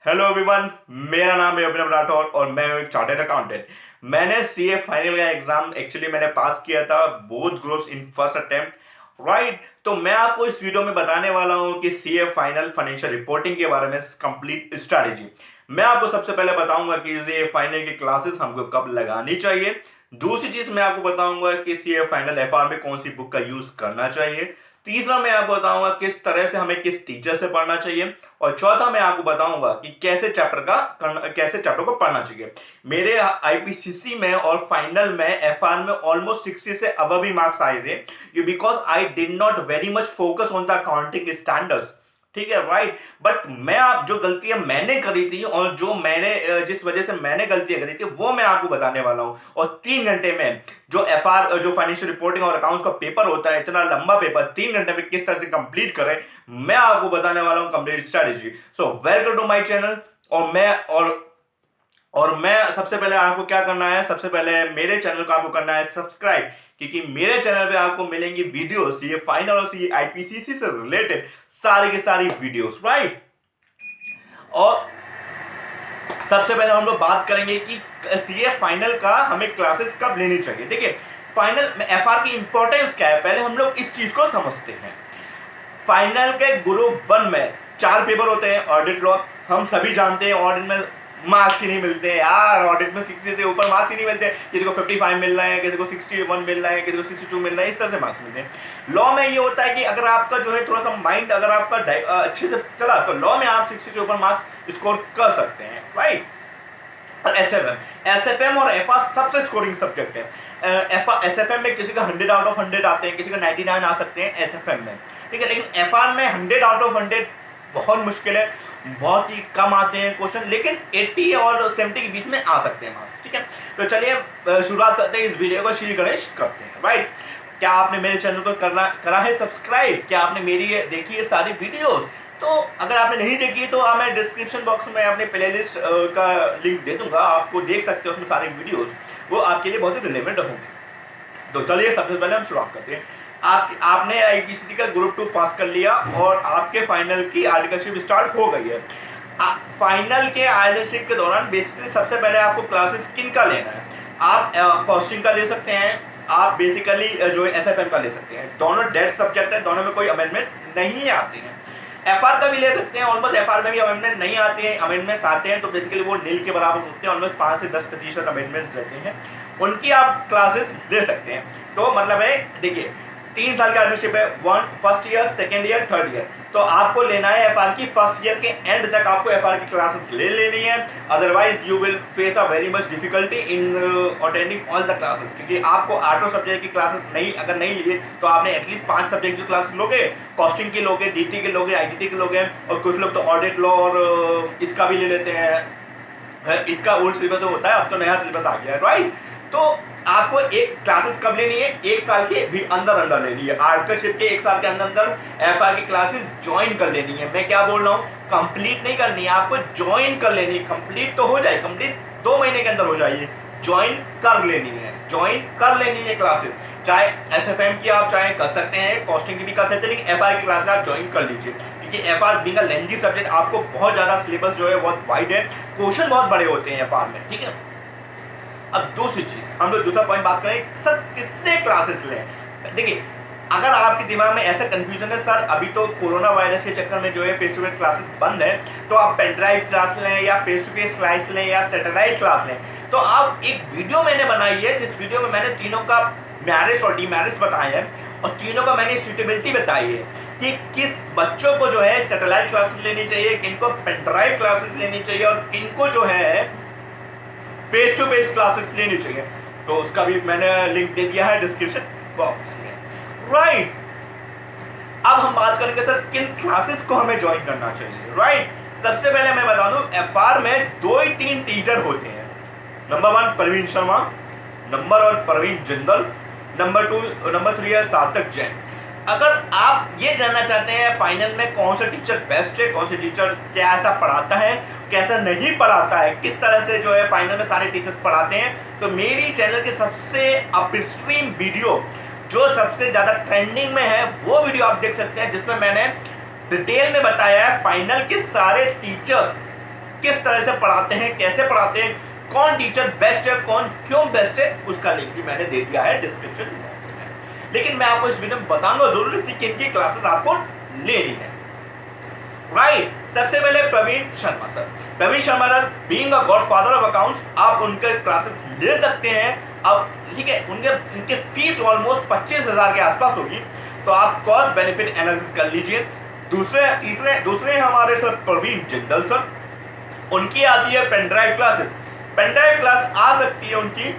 Hello everyone, मेरा नाम है अभिनव राठौर और मैं हूं एक चार्टर्ड अकाउंटेंट। मैंने सीए फाइनल का एग्जाम एक्चुअली मैंने पास किया था both groups in first attempt, right. तो मैं आपको इस वीडियो में बताने वाला हूं कि सीए फाइनल फाइनेंशियल रिपोर्टिंग के बारे में कंप्लीट स्ट्रैटेजी। मैं आपको सबसे पहले बताऊंगा कि सीए फाइनल की क्लासेस हमको कब लगानी चाहिए। दूसरी चीज मैं आपको बताऊंगा कि सीए फाइनल एफआर में कौन सी बुक का यूज करना चाहिए। तीसरा मैं आपको बताऊंगा किस तरह से हमें किस टीचर से पढ़ना चाहिए। और चौथा मैं आपको बताऊंगा कि कैसे चैप्टर को पढ़ना चाहिए। मेरे आईपीसीसी में और फाइनल में एफआर में ऑलमोस्ट 60 से अबव भी मार्क्स आए थे, because I did not very much focus on the accounting standards. ठीक है, राइट। बट मैं आप जो गलतियां मैंने करी थी और जो मैंने जिस वजह से मैंने गलतियां करी थी वो मैं आपको बताने वाला हूं। और 3 घंटे में जो एफआर जो फाइनेंशियल रिपोर्टिंग और अकाउंट्स का पेपर होता है, इतना लंबा पेपर 3 घंटे में किस तरह से कंप्लीट करें, मैं आपको बताने वाला हूं complete strategy. So welcome to my channel. और मैं सबसे पहले आपको क्या करना है, सबसे पहले मेरे चैनल को आपको करना है सब्सक्राइब, क्योंकि मेरे चैनल पे आपको मिलेंगी वीडियोस ये फाइनल और सी आईपीसीसी से रिलेटेड सारी की सारी वीडियोस, राइट। और सबसे पहले हम लोग बात करेंगे कि सीए फाइनल का हमें क्लासेस कब लेनी चाहिए। देखिए, फाइनल में एफआर की इंपॉर्टेंस क्या है, पहले हम लोग इस चीज को समझते हैं। फाइनल के ग्रुप 1 में 4 पेपर होते हैं। ऑडिट लॉ हम सभी जानते हैं, ऑडिट में मार्क्स ही नहीं मिलते यार। ऑडिट में 60 से ऊपर मार्क्स ही नहीं मिलते। किसी को 55 मिल रहे हैं, किसी को 61 मिल रहे हैं, किसी को 62 मिल रहे हैं, इस तरह से मार्क्स मिलते हैं। लॉ में ये होता है कि अगर आपका जो है थोड़ा सा माइंड अगर आपका अच्छे से चला तो लॉ में आप 60 से ऊपर मार्क्स स्कोर कर सकते हैं, राइट। और एसएफएम और एफआर सबसे स्कोरिंग सब्जेक्ट है। एसएफएम में किसी का 100 आउट ऑफ 100 आते हैं, किसी का 99 आ सकते हैं एसएफएम में, ठीक है। लेकिन एफआर में 100 आउट ऑफ 100 बहुत मुश्किल है, बहुत ही कम आते हैं क्वेश्चन, लेकिन 80 और 70 के बीच में आ सकते हैं मार्क्स, ठीक है। तो चलिए शुरुआत करते हैं इस वीडियो को, श्री गणेश करते हैं, राइट। क्या आपने मेरे चैनल को करा है सब्सक्राइब? क्या आपने मेरी देखी है सारी वीडियोस? तो अगर आपने नहीं देखी तो मैं डिस्क्रिप्शन बॉक्स में अपने प्लेलिस्ट का लिंक दे दूंगा, आपको देख सकते हो उसमें सारे वीडियोस, वो आपके लिए बहुत ही रिलेवेंट होंगे। तो चलिए सबसे पहले हम शुरुआत करते हैं। आपने आईपीसीसी का ग्रुप 2 पास कर लिया और आपके फाइनल की आर्टिकलशिप स्टार्ट हो गई है। फाइनल के आर्टिकलशिप के दौरान बेसिकली सबसे पहले आपको क्लासेस किन का लेना है। आप कॉस्टिंग का ले सकते हैं, आप बेसिकली जो एसएफएम का ले सकते हैं। दोनों डेड सब्जेक्ट है, दोनों में कोई अमेंडमेंट्स नहीं आते हैं। एफआर का भी ले सकते हैं, ऑलमोस्ट एफआर में भी अमेंडमेंट नहीं आते हैं, अमेंडमेंट्स आते हैं तो बेसिकली वो नील के बराबर होते हैं, ऑलमोस्ट 5 से 10% अमेंडमेंट्स रहते हैं, उनकी आप क्लासेस ले सकते हैं। तो मतलब है, देखिए 3 साल की आर्टिकलशिप है, 1 year, 2nd year, 3rd year. तो आपको लेना है एफआर की 1st ईयर के एंड तक आपको एफआर की क्लासेस ले लेनी है, otherwise you will face a very much difficulty in attending all the classes. क्योंकि आपको 8 सब्जेक्ट की क्लासेस अगर नहीं लिए तो आपने एटलीस्ट 5 सब्जेक्ट की क्लासेस लोगे, कॉस्टिंग की लोगे, डीटी के लोगे, आईटीटी के लोगे, और कुछ लोग तो ऑडिट लॉ और इसका भी ले लेते हैं। इसका ओल्ड सिलेबस होता है, अब तो नया सिलेबस आ गया है, राइट। तो आपको एक क्लासेस कब लेनी है, 1 साल के भी अंदर लेनी है। आर्टिकलशिप के 1 साल के अंदर एफआर की क्लासेस ज्वाइन कर लेनी है। मैं क्या बोल रहा हूँ, कंप्लीट नहीं करनी है, आपको ज्वाइन कर लेनी है। कंप्लीट तो हो जाए, कंप्लीट 2 महीने के अंदर हो जाइए, ज्वाइन कर लेनी है, ज्वाइन कर लेनी है क्लासेस। चाहे एसएफएम की आप चाहे कर सकते हैं, कॉस्टिंग की भी कर सकते हैं, लेकिन एफआर की क्लासेस आप ज्वाइन कर लीजिए, क्योंकि FR being a lengthy subject आपको बहुत ज्यादा सिलेबस जो है बहुत वाइड है, क्वेश्चन बहुत बड़े होते हैं एफआर में, ठीक है। अब दूसरी चीज हम लोग दूसरा पॉइंट बात करें, सर किससे क्लासेस लें। देखिए, अगर आपके दिमाग में ऐसा कंफ्यूजन है सर अभी तो कोरोना वायरस के चक्कर में जो है फेस टू फेस क्लासेस बंद है, तो आप पेन ड्राइव क्लास लें या फेस टू फेस क्लास लें या सैटेलाइट क्लास लें, तो आप एक वीडियो मैंने बनाई है जिस वीडियो में मैंने तीनों का मैरिज और डीमैरिज बताए हैं, और तीनों का मैंने सूटेबिलिटी बताई है कि किस बच्चों को जो है सैटेलाइट क्लासेस लेनी चाहिए, किनको पेन ड्राइव क्लासेस लेनी चाहिए और किनको जो है फेस टू फेस क्लासेस लेनी चाहिए। तो उसका भी मैंने लिंक दे दिया है डिस्क्रिप्शन बॉक्स में, राइट। अब हम बात करेंगे सर किन क्लासेस को हमें ज्वाइन करना चाहिए, राइट। सबसे पहले मैं बता दूं, एफआर में 2 ही 3 टीचर होते हैं। Number 1 Praveen Sharma, number 1 Praveen Jindal, number 3 है सार्थक जैन। अगर आप ये जानना चाहते हैं फाइनल में कौन सा टीचर बेस्ट है, कौन से टीचर क्या ऐसा पढ़ाता है, कैसा नहीं पढ़ाता है, किस तरह से जो है फाइनल में सारे टीचर्स पढ़ाते हैं, तो मेरी चैनल की सबसे अपस्ट्रीम वीडियो जो सबसे ज्यादा ट्रेंडिंग में है वो वीडियो आप देख सकते हैं, जिसमें मैंने डिटेल में बताया है फाइनल के सारे टीचर्स किस तरह से पढ़ाते हैं, कैसे पढ़ाते हैं, कौन टीचर बेस्ट है, कौन क्यों बेस्ट है, उसका लिंक भी मैंने दे दिया है डिस्क्रिप्शन बॉक्स में। लेकिन मैं आपको इस वीडियो में बताऊंगा जरूरी थी कि इनकी क्लासेस आपको लेनी है, राइट। सबसे पहले Praveen Sharma sir, Praveen Sharma sir being a godfather of accounts, आप उनके क्लासेस ले सकते हैं। अब ठीक है, इनके फीस ऑलमोस्ट 25,000 के आसपास होगी, तो आप कॉस्ट बेनिफिट एनालिसिस कर लीजिए। दूसरे हमारे सर प्रवीण जिंदल सर, उनकी आती है पेनड्राइव क्लासेस। पेनड्राइव क्लास आ सकती है उनकी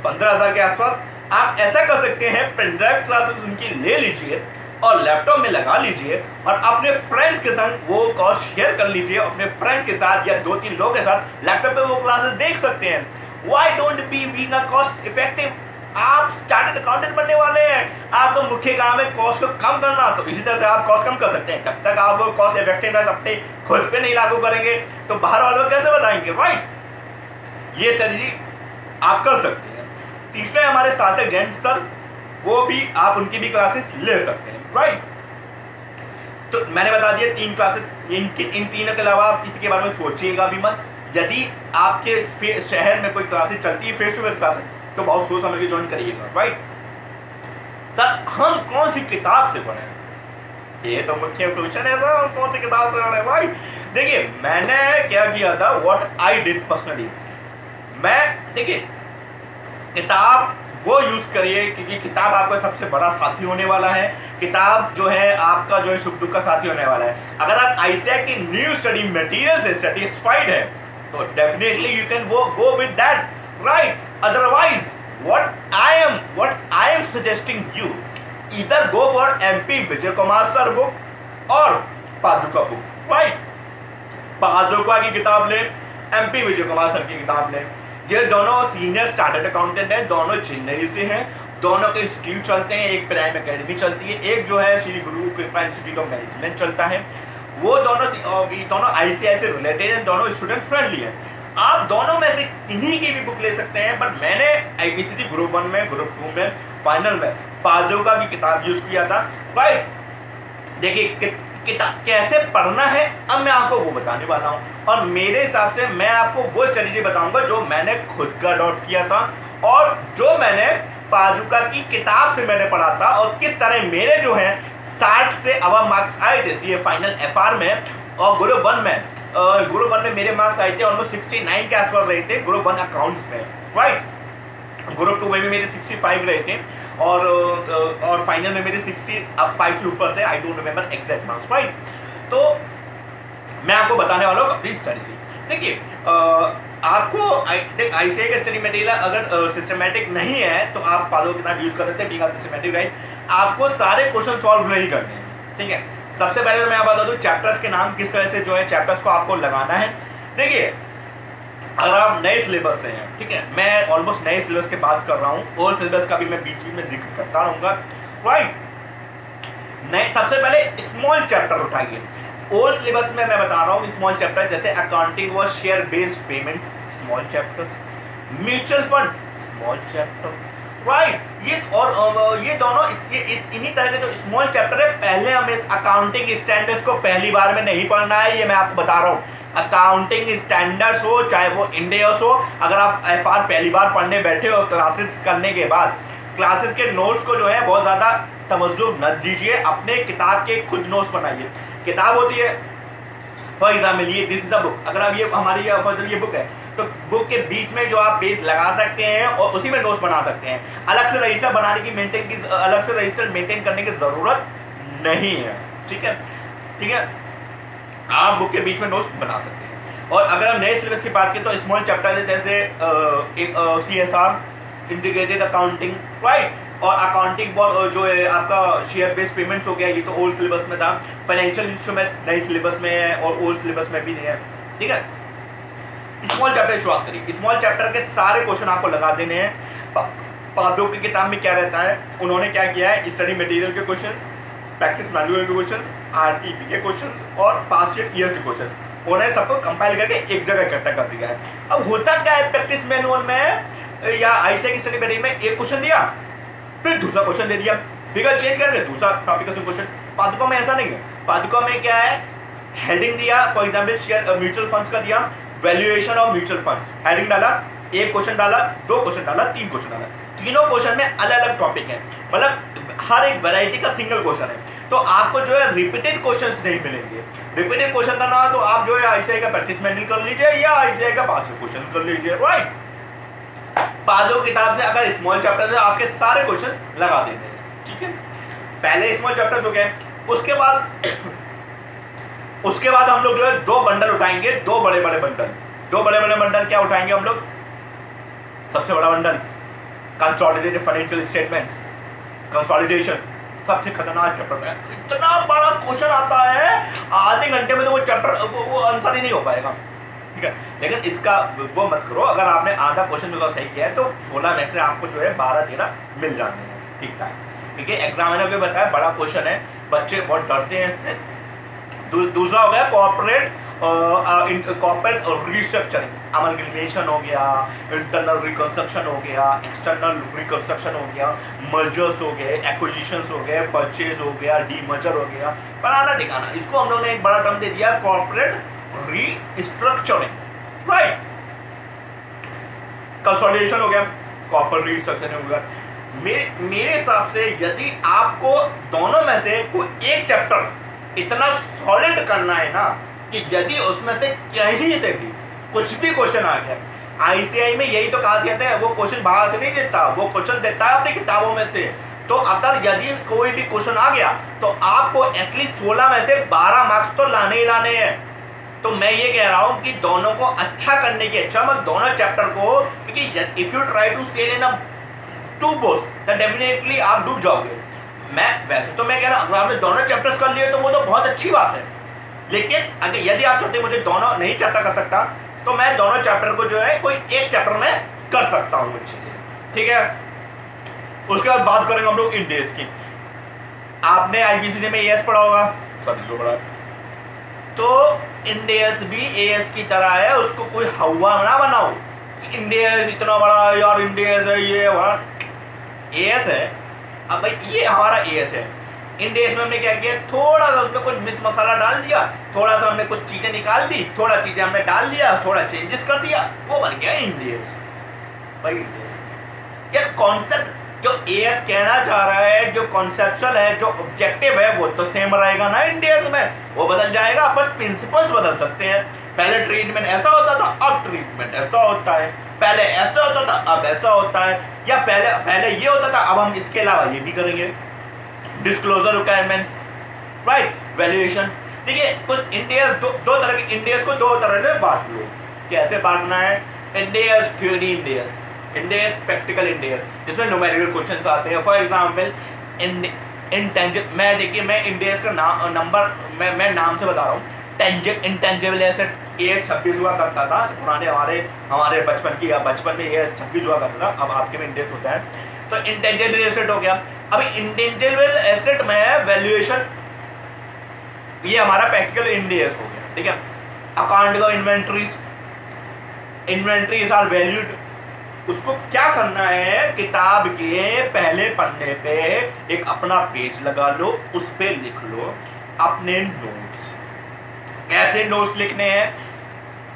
15,000 के आसपास। आप ऐसा कर सकते हैं, पेनड्राइव क्लासेस उनकी ले लीजिए और लैपटॉप में लगा लीजिए और अपने फ्रेंड्स के संग वो कॉस्ट शेयर कर लीजिए, अपने फ्रेंड्स के साथ या 2-3 लोगों के साथ लैपटॉप पे वो क्लासेस देख सकते हैं। Why don't be being a cost effective? आप स्टार्टेड अकाउंटेंट बनने वाले हैं, आपका मुख्य काम है कॉस्ट को कम करना, तो इसी तरह से आप कॉस्ट कम कर सकते हैं। जब तक आप कॉस्ट इफेक्टिवनेस अपने खुद पे नहीं लागू करेंगे तो बाहर वालों को कैसे बताएंगे, राइट। ये स्ट्रेटजी आप कर सकते हैं। तीसरे हमारे सार्थक जैन सर, वो भी आप उनकी भी क्लासेस ले सकते हैं, राइट। तो मैंने बता दिया 3 क्लासेस, इन तीनों के अलावा आप किसी के बारे में सोचिएगा भी मत। यदि आपके शहर में कोई क्लासेस चलती है फेस टू फेस क्लासेस, तो बहुत सोच समझ के ज्वाइन करिएगा, राइट। सर हम कौन सी किताब से पढ़े, ये तो मुख्य क्वेश्चन है सर, हम कौन सी किताब से पढ़े, राइट। देखिए मैंने क्या किया था, व्हाट आई डिड पर्सनली, मैं देखिए किताब वो यूज करिए क्योंकि किताब आपका सबसे बड़ा साथी होने वाला है। किताब जो है आपका जो है सुख दुख का साथी होने वाला है। अगर आप आईसीएआई की न्यू स्टडी मटेरियल से सेटिस्फाइड है तो definitely you can go with that, right. Otherwise what I am suggesting you, either go for MP Vijay Kumar sir book और पादुका बुक, राइट। पादुका की किताब ले, एमपी विजय कुमार सर की किताब ले। ये दोनों सीनियर स्टार्टर्ड अकाउंटेंट हैं, दोनों चेन्नई से हैं, दोनों के इंस्टीट्यूट चलते हैं, एक प्राइम एकेडमी चलती है, एक जो है श्री गुरु कृपा इंस्टीट्यूट ऑफ मैनेजमेंट चलता है। वो दोनों आईसीआई से रिलेटेड हैं, दोनों स्टूडेंट फ्रेंडली हैं। आप दोनों में से किन्हीं की भी बुक ले सकते हैं, बट मैंने आईपीसीसी ग्रुप 1 में, ग्रुप 2 में, फाइनल में पादुका की किताब यूज किया था, राइट। देखिए किताब कैसे पढ़ना है अब मैं आपको वो बताने वाला हूँ, और मेरे हिसाब से मैं आपको वो स्ट्रेटेजी बताऊंगा जो मैंने खुद का अडॉप्ट किया था और जो मैंने पादुका की किताब से मैंने पढ़ा था, और किस तरह मेरे जो है 60 से अबव मार्क्स आए थे सीए फाइनल एफआर में। और ग्रुप 1 में मेरे मार्क्स आए थे ऑलमोस्ट 69 के आसपास रहे थे ग्रुप 1 अकाउंट्स में, राइट। ग्रुप 2 में भी मेरे 65 रहे थे और फाइनल में मेरे 65 से ऊपर थे, I don't remember exact marks, right. तो मैं आपको बताने वाला हूँ अपनी स्ट्रेटजी। देखिए आपको आईसीआई का स्टडी मटेरियल अगर सिस्टमैटिक नहीं है तो आप पादुका की किताब यूज कर सकते हैं, बीइंग सिस्टमैटिक, राइट। आपको सारे क्वेश्चन सॉल्व नहीं करने हैं, ठीक है। सबसे पहले तो मैं बता दूं चैप्टर्स के नाम, किस तरह से जो है चैप्टर्स को आपको लगाना है। देखिए अगर आप नए सिलेबस से हैं, ठीक है, मैं ऑलमोस्ट नए सिलेबस की बात कर रहा हूँ, और सिलेबस का भी मैं बीच में जिक्र करता रहूंगा, राइट। नए सबसे पहले स्मॉल चैप्टर उठाइए। ओल्ड सिलेबस में मैं बता रहा हूँ स्मॉल चैप्टर, जैसे अकाउंटिंग व share based payments, small chapters, mutual fund, small chapter, right. ये दोनों इन्हीं तरह के जो स्मॉल चैप्टर है, पहले हमें इस अकाउंटिंग स्टैंडर्ड्स को पहली बार में नहीं पढ़ना है, ये मैं आपको बता रहा हूँ। अकाउंटिंग स्टैंडर्ड्स हो चाहे वो इंडियस हो, अगर आप एफआर पहली बार पढ़ने बैठे हो क्लासेस करने के बाद, क्लासेस के नोट्स को जो है बहुत ज़्यादा तवज्जो न दीजिए, अपने किताब के खुद नोट्स बनाइए। किताब होती है फॉर एग्जाम्पल ये दिस इज द बुक, अगर आप ये हमारी ये बुक है तो बुक के बीच में जो आप पेज लगा सकते हैं और उसी में नोट्स बना सकते हैं। अलग से रजिस्टर बनाने की अलग से रजिस्टर मेंटेन करने की जरूरत नहीं है, ठीक है, ठीक है। आप बुक के बीच में नोट्स बना सकते हैं। और अगर हम नए सिलेबस की बात करें तो स्मॉल चैप्टर है, जैसे सीएसआर, इंटीग्रेटेड अकाउंटिंग, राइट, और अकाउंटिंग जो है आपका शेयर बेस्ड पेमेंट्स हो गया, ये तो ओल्ड सिलेबस में था। फाइनेंशियल इंस्ट्रूमेंट्स नए सिलेबस में है और ओल्ड सिलेबस में भी नहीं है, ठीक है। स्मॉल चैप्टर की शुरुआत करिए। स्मॉल चैप्टर के सारे क्वेश्चन आपको लगा देने हैं। पादुका की किताब में क्या रहता है, उन्होंने क्या किया है, स्टडी मटेरियल के क्वेश्चंस, प्रैक्टिस मैनुअल के क्वेश्चंस, आरटीपी के क्वेश्चंस और पास्ट ईयर के क्वेश्चंस, उन्होंने सबको कंपाइल करके एक जगह इकट्ठा कर दिया है। अब होता क्या है प्रैक्टिस मैनुअल में या आईसीआई की स्टडी मटेरियल में, एक क्वेश्चन दिया फिर दूसरा क्वेश्चन दे दिया, फिगर चेंज करके दूसरा टॉपिक का क्वेश्चन। पादुका में ऐसा नहीं है। पादुका में क्या है, हेडिंग दिया, for example share mutual funds का दिया, valuation of mutual funds, heading डाला, एक क्वेश्चन डाला, दो क्वेश्चन डाला, तीन क्वेश्चन डाला, तीनों क्वेश्चन में अलग अलग टॉपिक है, मतलब हर एक वैरायटी का सिंगल क्वेश्चन है। तो आपको जो है रिपीटेड क्वेश्चंस नहीं मिलेंगे। रिपीटेड क्वेश्चन करना हो तो आप जो है आईसीआई का प्रैक्टिस मैनुअल कर लीजिए या आईसीआई का पास क्वेश्चन कर लीजिए, राइट। पादो किताब से अगर स्मॉल चैप्टर से आपके सारे क्वेश्चंस लगा देते हैं, ठीक है। पहले स्मॉल चैप्टर्स हो गए, उसके बाद हम लोग जो है दो बंडल उठाएंगे, दो बड़े बड़े बंडल क्या उठाएंगे हम लोग? सबसे बड़ा bundle consolidated financial statements, consolidation, सबसे खतरनाक चैप्टर है। इतना बड़ा क्वेश्चन आता है, आधे घंटे में तो वो चैप्टर वो आंसर ही नहीं हो पाएगा, ठीक है। लेकिन इसका वो मत करो, अगर आपने आधा क्वेश्चन में सही किया है तो 16 में से आपको जो है 12-13 मिल जाते हैं, ठीक है। क्योंकि एग्जामिनर को बताया बड़ा क्वेश्चन है, बच्चे बहुत डरते हैं इससे। दूसरा हो गया कॉर्पोरेट रिस्ट्रक्चरिंग, अमलगमेशन हो गया, इंटरनल रिकंस्ट्रक्शन हो गया, एक्सटर्नल रिकंस्ट्रक्शन हो गया, मर्जर्स हो गए, एक्विजिशंस हो गए, परचेज हो गया, डीमर्जर हो गया, फलाना ठिकाना। इसको हम लोगों ने एक बड़ा टर्म दे दिया कॉर्पोरेट रिस्ट्रक्चरिंग, राइट। कंसोलिडेशन हो गया, कॉर्पोरेट रिस्ट्रक्चरिंग हो गया। मेरे हिसाब से यदि आपको दोनों में से कोई एक चैप्टर इतना सॉलिड करना है ना कि यदि उसमें से कहीं से भी कुछ भी क्वेश्चन आ गया, आईसीआई में यही तो कहा जाता है, वो क्वेश्चन बाहर से नहीं देता, वो क्वेश्चन देता है अपनी किताबों में से। तो अगर यदि कोई भी क्वेश्चन आ गया तो आपको एटलीस्ट 16 में से 12 मार्क्स तो लाने ही लाने हैं। तो मैं ये कह रहा हूं कि दोनों को अच्छा करने की अच्छा मत दोनों चैप्टर को, क्योंकि if you try to sell into boss तो डेफिनेटली आप डूब जाओगे। मैं वैसे तो मैं कह रहा हूं अगर आपने दोनों चैप्टर्स कर लिए तो वो तो बहुत अच्छी बात है, लेकिन अगर यदि आप चाहते मुझे दोनों नहीं चैप्टर कर सकता तो मैं दोनों चैप्टर को जो है कोई एक चैप्टर में कर सकता हूं अच्छे से, ठीक है। उसके बाद बात करेंगे हम लोग इंडेस की। आपने आईपीसीसी में एएस पढ़ा होगा, सभी को पढ़ा, तो इंडेस भी एएस की तरह है, उसको कोई हवा ना बनाओ। इंडेस इतना बड़ा यार, इंडेस है ये वहां, एएस है। अब भाई ये हमारा एएस है, इंडेस में हमने क्या किया, थोड़ा सा उसमें कुछ मिक्स मसाला डाल दिया, थोड़ा सा हमने कुछ चीजें निकाल दी, थोड़ा चीजें हमने डाल दिया, थोड़ा चेंजेस कर दिया, वो बन गया इंडेस। भाई इंडेस यार कॉन्सेप्ट जो एएस कहना चाह रहा है, जो कॉन्सेप्चुअल है, जो ऑब्जेक्टिव है, वो तो सेम रहेगा ना इंडेस में, वो बदल जाएगा, बस प्रिंसिपल्स बदल सकते हैं। पहले ट्रीटमेंट ऐसा होता था, अब ट्रीटमेंट ऐसा होता है, पहले ऐसा होता था अब ऐसा होता है, या पहले ये होता था अब हम इसके अलावा ये भी करेंगे। Disclosure requirements, right, valuation. देखिए कुछ इंडेस दो तरह के इंडेस को दो तरह से बांट लो। कैसे बांटना है? इंडेस थ्योरी इंडेस, इंडेस प्रैक्टिकल इंडेस, जिसमें न्यूमेरिकल क्वेश्चंस आते हैं। फॉर एग्जांपल इंटेंजिबल, मैं देखिए मैं इंडेस का नंबर मैं नाम से बता रहा हूँ। इंटेंजिबल एसेट एएस 26 हुआ करता था पुराने हमारे बचपन में एएस 26 हुआ करता था, अब आपके में इंडेस होता है। तो इंटेंजिबल एसेट हो गया। अभी इंटेंजिबल एसेट में वैल्यूएशन, ये हमारा प्रैक्टिकल इंडेस हो गया, ठीक है। अकाउंट का इन्वेंट्रीज आर वैल्यूड, उसको क्या करना है, किताब के पहले पन्ने पे एक अपना पेज लगा लो, उस पे लिख लो अपने नोट्स। कैसे नोट्स लिखने हैं?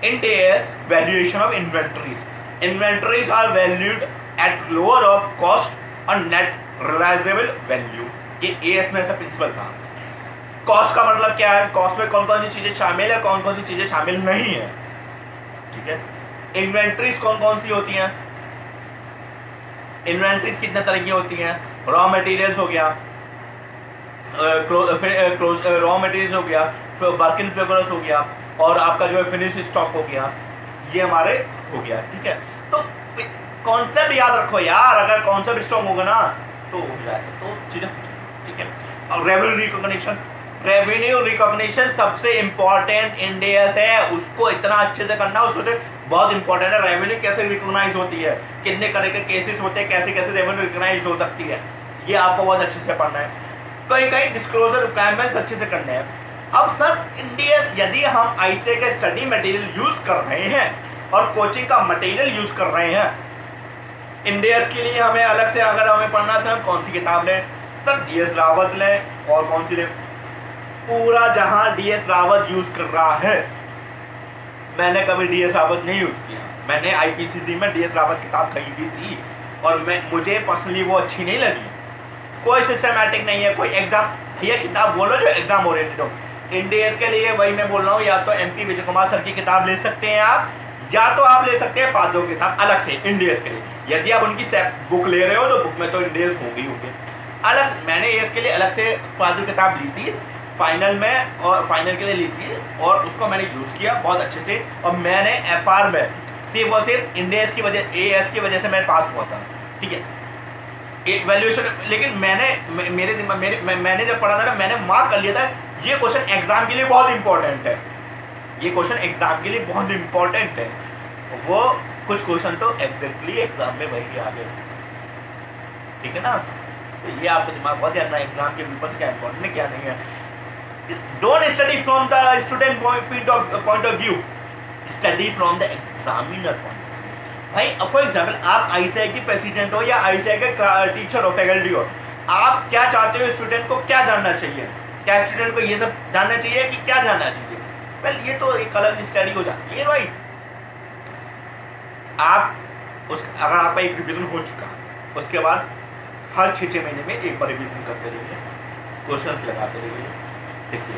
इंडेस valuation of inventories are valued at lower of cost और नेट रियलाइजेबल वैल्यू। ये एएस में ऐसा प्रिंसिपल था। कॉस्ट का मतलब क्या है? कॉस्ट में कौन कौन सी चीजें शामिल है, कौन कौन सी चीजें शामिल नहीं है, ठीक है। इन्वेंट्रीज कौन कौन सी होती हैं? इन्वेंट्रीज कितने तरह की होती हैं? रॉ मटेरियल्स हो गया, रॉ मटेरियल्स हो गया, वर्क इन प्रोग्रेस हो गया, और आपका जो है फिनिश स्टॉक हो गया, ये हमारे हो गया, ठीक है। तो कॉन्सेप्ट याद रखो यार, अगर कॉन्सेप्ट स्ट्रॉन्ग होगा ना तो हो जाएगा, तो चीजें, ठीक है। और रेवेन्यू रिकॉग्निशन सबसे इंपॉर्टेंट इंडेस है, उसको इतना अच्छे से करना, उसको से बहुत इंपॉर्टेंट है। रेवेन्यू कैसे रिकॉग्नाइज होती है, कितने तरह के केसेस होते हैं, कैसे कैसे रेवेन्यू रिकॉग्नाइज हो सकती है, ये आपको बहुत अच्छे से पढ़ना है। कई डिस्क्लोजर रिक्वायरमेंट्स अच्छे से करने हैं। अब सर इंडेस, यदि हम आईसीआई का स्टडी मटेरियल यूज कर रहे हैं और कोचिंग का मटेरियल यूज कर रहे हैं, इंडेस के लिए हमें अलग से अगर हमें पढ़ना है, हम कौन सी किताब लें? सर डीएस रावत लें, और कौन सी लें? पूरा जहां डीएस रावत यूज कर रहा है, मैंने कभी डीएस रावत नहीं यूज किया। मैंने आईपीसीसी में डीएस रावत किताब खरीदी थी और मुझे पर्सनली वो अच्छी नहीं लगी। कोई सिस्टमैटिक नहीं है, कोई एग्जाम, भैया किताब बोलो जो एग्जाम ओरिएंटेड हो। इंडियस के लिए वही मैं बोल रहा हूँ, या तो एमपी विजय कुमार सर की किताब ले सकते हैं आप, या तो आप ले सकते हैं पादो की किताब अलग से इंडियस के लिए। यदि आप उनकी बुक ले रहे हो तो बुक में तो इंडियस होंगे होंगे अलग से। मैंने इसके लिए अलग से पादो किताब ली थी फाइनल में, और फाइनल के लिए ली थी, और उसको मैंने यूज़ किया बहुत अच्छे से। और मैंने एफआर में सिर्फ और सिर्फ इंडियस की वजह, एएस की वजह से मैं पास हुआ था, ठीक है, एक वैल्यूएशन। लेकिन मैंने जब पढ़ा था ना, मैंने मार्क कर लिया था ये क्वेश्चन एग्जाम के लिए बहुत इंपॉर्टेंट है, ये क्वेश्चन एग्जाम के लिए बहुत इंपॉर्टेंट है। वो कुछ क्वेश्चन तो एग्जैक्टली एग्जाम में वही आ गए, ठीक है ना। तो ये आपको दिमाग बहुत ध्यान रखना है एग्जाम के पेपर से क्या इंपॉर्टेंट है क्या नहीं है। Don't study from the student point of view, study from the examiner point. भाई फॉर एग्जाम्पल आप आईसीआई के प्रेसिडेंट हो या आईसीआई का टीचर हो, फैकल्टी हो, आप क्या चाहते हो स्टूडेंट को क्या जानना चाहिए? क्या स्टूडेंट को ये सब जानना चाहिए कि क्या जानना चाहिए? वेल ये तो एक अलग स्टडी हो जाती है, राइट। आप अगर आपका एक रिवीजन हो चुका, उसके बाद हर 6-6 महीने में एक बार रिवीजन करते रहिए, क्वेश्चंस लगाते रहिए। देखिए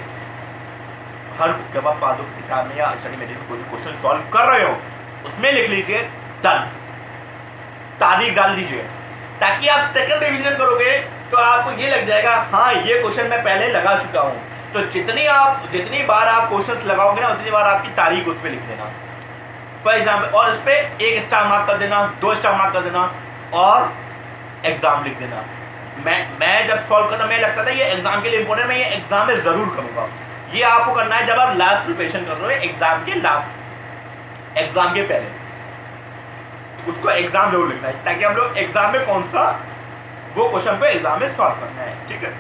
हर जब आप पादों की किताब में या स्टडी मटेरियल में कोई क्वेश्चन सॉल्व कर रहे हो, उसमें लिख लीजिए डन, तारीख डाल दीजिए, ताकि आप सेकंड रिवीजन करोगे तो आपको ये लग जाएगा हाँ ये क्वेश्चन मैं पहले लगा चुका हूँ। तो जितनी बार आप क्वेश्चंस लगाओगे ना, उतनी बार आपकी तारीख उस पर लिख देना फॉर एग्जाम्पल, और उस पर 1 स्टार मार्क कर देना, 2 स्टार मार्क कर देना, और एग्जाम लिख देना। मैं जब सॉल्व करता मैं लगता था ये एग्जाम के लिए इंपॉर्टेंट, मैं ये एग्जाम में जरूर करूंगा। ये आपको करना है जब आप लास्ट प्रिपरेशन कर रहे हो, एग्जाम के लास्ट, एग्जाम के पहले उसको एग्जाम जरूर लिखना है, ताकि हम लोग एग्जाम में कौन सा वो क्वेश्चन को एग्जाम में सॉल्व करना है, ठीक है।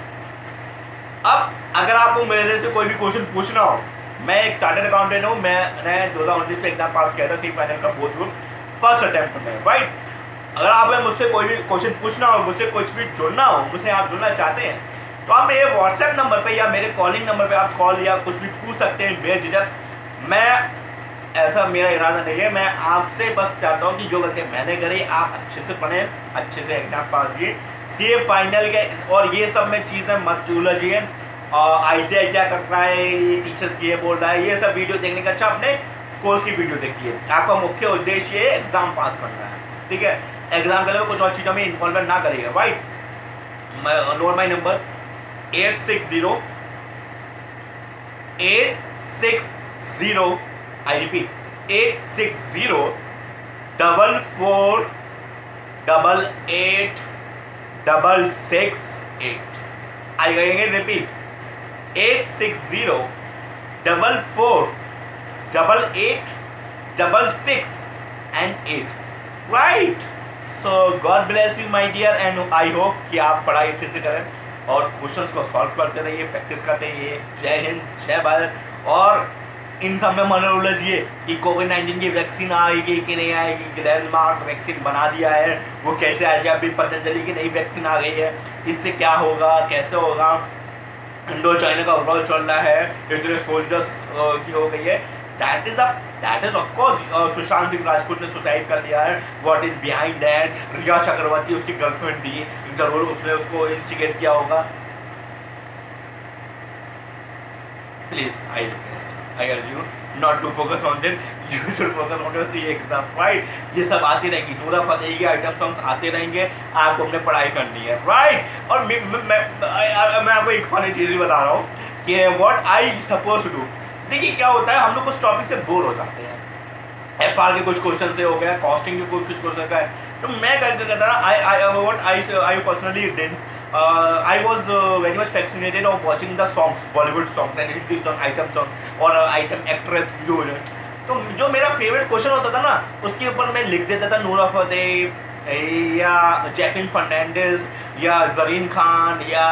अब अगर आपको मेरे से कोई भी क्वेश्चन पूछना हो, मैं एक चार्टर्ड अकाउंटेंट हूँ, मैंने 2019 में एग्जाम पास किया था सी फाइनल का, बोथ ग्रुप फर्स्ट अटेम्प्ट में, राइट। अगर आपको मुझसे कोई भी क्वेश्चन पूछना हो, मुझसे कुछ भी जुड़ना हो, मुझसे आप जुड़ना चाहते हैं, तो आप मेरे व्हाट्सएप नंबर पे या मेरे कॉलिंग नंबर पे आप कॉल या कुछ भी पूछ सकते हैं बेझिझक। मैं ऐसा मेरा इरादा नहीं है, मैं आपसे बस चाहता हूँ कि जो गलती मैंने करी आप अच्छे से पढ़ें, अच्छे से एग्जाम पास किए, सी फाइनल के, और ये सब में चीज़ें मत उलझिए। आईसीआई क्या कर रहा है, ये टीचर्स की ये बोल रहा है, ये सब वीडियो देखने का अच्छा अपने कोर्स की वीडियो देखिए। आपका मुख्य उद्देश्य ये एग्जाम पास करना है, ठीक है। एग्जाम के लिए कुछ और चीज़ों में इन्वॉल्वमेंट ना करिएगा, right. Note my number 860 I repeat 860 4488 I कहेंगे repeat 860 4488 right. So god bless you my dear, and I hope कि आप पढ़ाई अच्छे से करें और क्वेश्चंस को सॉल्व करते रहिए, प्रैक्टिस करते रहिए। जय हिंद, जय भारत। और इन सब में मन उलझिए कि कोविड-19 की वैक्सीन आएगी कि नहीं आएगी, ग्लेनमार्क वैक्सीन बना दिया है, वो कैसे आएगी, अभी पतंजलि की नई वैक्सीन आ गई है, इससे क्या होगा, कैसे होगा, इंडो चाइना का वॉर चल रहा है, इतने सोल्जर्स की हो गई है। That is of course Sushant Singh Rajput ने सुसाइड कर लिया है। What is behind that? Rhea Chakraborty उसकी गर्लफ्रेंड थी, जरूर उसने उसको इंस्टिगेट किया होगा। Please I request, I urge you not to focus on that. You should focus on your CA exam, right? ये सब आती रहेंगी, नूरा फतेही के आइटम सॉन्ग्स आते रहेंगे, आपको अपने पढ़ाई करनी है, राइट। और मैं आपको एक फनी चीज़ भी बता रहा हूँ कि what I suppose to do. देखिए क्या होता है, हम लोग कुछ टॉपिक से बोर हो जाते हैं, एफआर के कुछ क्वेश्चन से हो गया, कॉस्टिंग के कुछ क्वेश्चन का है, तो मैं करके कहता ना I personally did I was very much fascinated of watching the songs, Bollywood songs and Hindi song, item song और item actress जो है। तो जो मेरा फेवरेट क्वेश्चन होता था ना, उसके ऊपर मैं लिख देता था नूरा फतेही या जैकलिन फर्नांडिस या जरीन खान या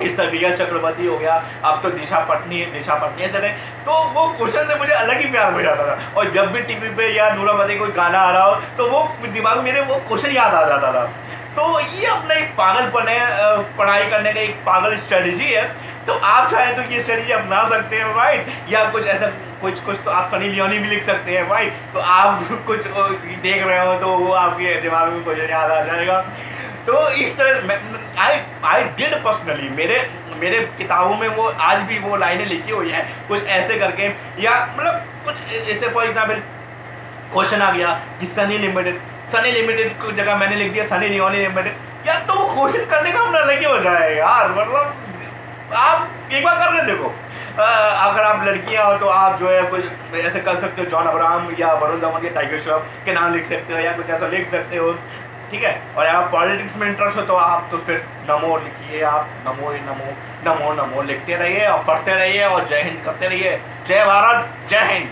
इस तरह रिया चक्रवर्ती हो गया, अब तो दिशा पटनी ऐसे रहे। तो वो क्वेश्चन से मुझे अलग ही प्यार हो जाता था, और जब भी टीवी पे या नूरा फतेही कोई गाना आ रहा हो तो वो दिमाग में मेरे वो क्वेश्चन याद आ जाता था। तो ये अपना एक पागलपन है, पढ़ाई करने का एक पागल स्ट्रेटजी है, तो आप चाहें तो ये स्ट्रेटजी अपना सकते हैं, राइट। या कुछ ऐसा कुछ कुछ तो आप सनी लियोनी भी लिख सकते हैं, राइट। तो आप कुछ देख रहे हो तो वो आपके दिमाग में कुछ याद आ जाएगा। तो इस तरह आई आई डिड पर्सनली, मेरे मेरे किताबों में वो आज भी वो लाइनें लिखी हुई है कुछ ऐसे करके। या मतलब कुछ ऐसे फॉर एग्जाम्पल क्वेश्चन आ गया कि सनी लिमिटेड की जगह मैंने लिख दिया सनी लियोनी लिमिटेड, यार तो वो क्वेश्चन करने का अपना अलग ही हो जाएगा यार। मतलब आप एक बार करके देखो। अगर आप लड़कियां हो तो आप जो है कुछ ऐसे कर सकते हो, जॉन अब्राहम या वरुण धवन के टाइगर श्रॉफ के नाम लिख सकते हो या कुछ ऐसा लिख सकते हो, ठीक है। और आप पॉलिटिक्स में इंटरेस्ट हो तो आप तो फिर नमो लिखिए, आप नमो नमो नमो नमो लिखते रहिए और पढ़ते रहिए और जय हिंद करते रहिए। जय भारत, जय हिंद।